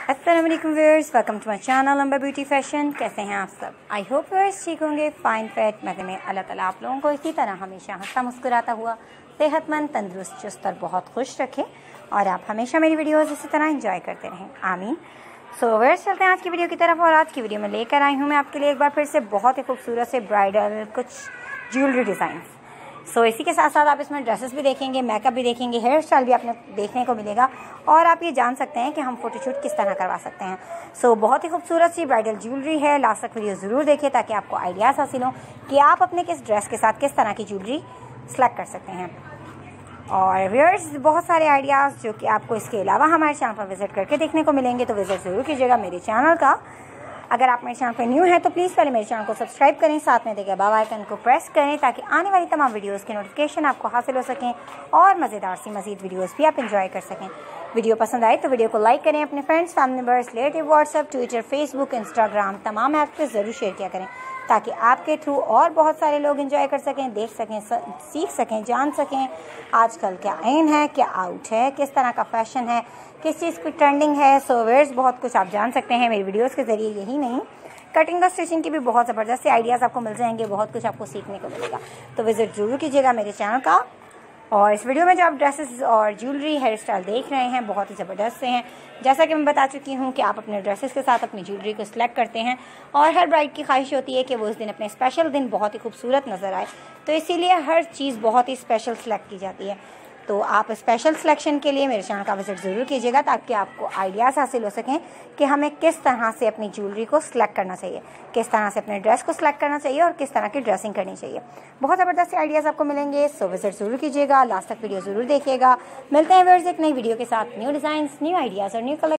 अस्सलाम वालेकुम viewers, welcome to my channel Amba beauty fashion. कैसे हैं आप सब? आई होप व्यूअर्स ठीक होंगे, फाइन फिट मज़े में। अल्लाह ताला आप लोगों को इसी तरह हमेशा हंसता मुस्कुराता हुआ सेहतमंद, तंदुरुस्त, चुस्त और बहुत खुश रखें और आप हमेशा मेरी वीडियोस इसी तरह एंजॉय करते रहें, आमीन। सो व्यूअर्स चलते हैं आज की वीडियो की तरफ। और आज की वीडियो में लेकर आई हूँ मैं आपके लिए एक बार फिर से बहुत ही खूबसूरत से ब्राइडल कुछ ज्वेलरी डिज़ाइन। सो इसी के साथ साथ आप इसमें ड्रेसेस भी देखेंगे, मेकअप भी देखेंगे, हेयर स्टाइल भी आपने देखने को मिलेगा और आप ये जान सकते हैं कि हम फोटोशूट किस तरह करवा सकते हैं। सो बहुत ही खूबसूरत सी ब्राइडल ज्वेलरी है। लास्ट तक वीडियो ज़रूर देखें ताकि आपको आइडियाज़ हासिल हो कि आप अपने किस ड्रेस के साथ किस तरह की ज्वेलरी सेलेक्ट कर सकते हैं। और व्यूअर्स बहुत सारे आइडियाज़ जो कि आपको इसके अलावा हमारे चैनल पर विजिट करके देखने को मिलेंगे, तो विजिट ज़रूर कीजिएगा मेरे चैनल का। अगर आप मेरे चैनल पर न्यू हैं तो प्लीज़ पहले मेरे चैनल को सब्सक्राइब करें, साथ में देखे बेल आइकन को प्रेस करें ताकि आने वाली तमाम वीडियोस की नोटिफिकेशन आपको हासिल हो सकें और मज़ेदार सी मज़ीद वीडियोस भी आप एंजॉय कर सकें। वीडियो पसंद आए तो वीडियो को लाइक करें, अपने friends, family members, relative, WhatsApp, Twitter, Facebook, Instagram तमाम ऐप पर ज़रूर शेयर किया करें ताकि आपके थ्रू और बहुत सारे लोग एंजॉय कर सकें, देख सकें, सीख सकें, जान सकें आजकल क्या इन है, क्या आउट है, किस तरह का फैशन है, किस चीज़ की ट्रेंडिंग है। सो व्यूअर्स बहुत कुछ आप जान सकते हैं मेरी वीडियोस के ज़रिए। यही नहीं, कटिंग और स्टिचिंग की भी बहुत ज़बरदस्त से आइडियाज़ आपको मिल जाएंगे, बहुत कुछ आपको सीखने को मिलेगा। तो विजिट ज़रूर कीजिएगा मेरे चैनल का। और इस वीडियो में जो आप ड्रेसेस और ज्वेलरी हेयर स्टाइल देख रहे हैं बहुत ही ज़बरदस्त से हैं। जैसा कि मैं बता चुकी हूँ कि आप अपने ड्रेसेस के साथ अपनी ज्वेलरी को सिलेक्ट करते हैं और हर ब्राइड की ख्वाहिश होती है कि वो उस दिन अपने स्पेशल दिन बहुत ही खूबसूरत नज़र आए, तो इसीलिए हर चीज़ बहुत ही स्पेशल सेलेक्ट की जाती है। तो आप स्पेशल सिलेक्शन के लिए मेरे चैनल का विजिट ज़रूर कीजिएगा ताकि आपको आइडियाज़ हासिल हो सकें कि हमें किस तरह से अपनी ज्वेलरी को सिलेक्ट करना चाहिए, किस तरह से अपने ड्रेस को सिलेक्ट करना चाहिए और किस तरह की ड्रेसिंग करनी चाहिए। बहुत ज़बरदस्त आइडियाज़ आपको मिलेंगे। सो विजिट ज़रूर कीजिएगा, लास्ट तक वीडियो ज़रूर देखिएगा। मिलते हैं व्यूअर्स एक नई वीडियो के साथ, न्यू डिज़ाइंस, न्यू आइडियाज़ और न्यू कलेक्शन।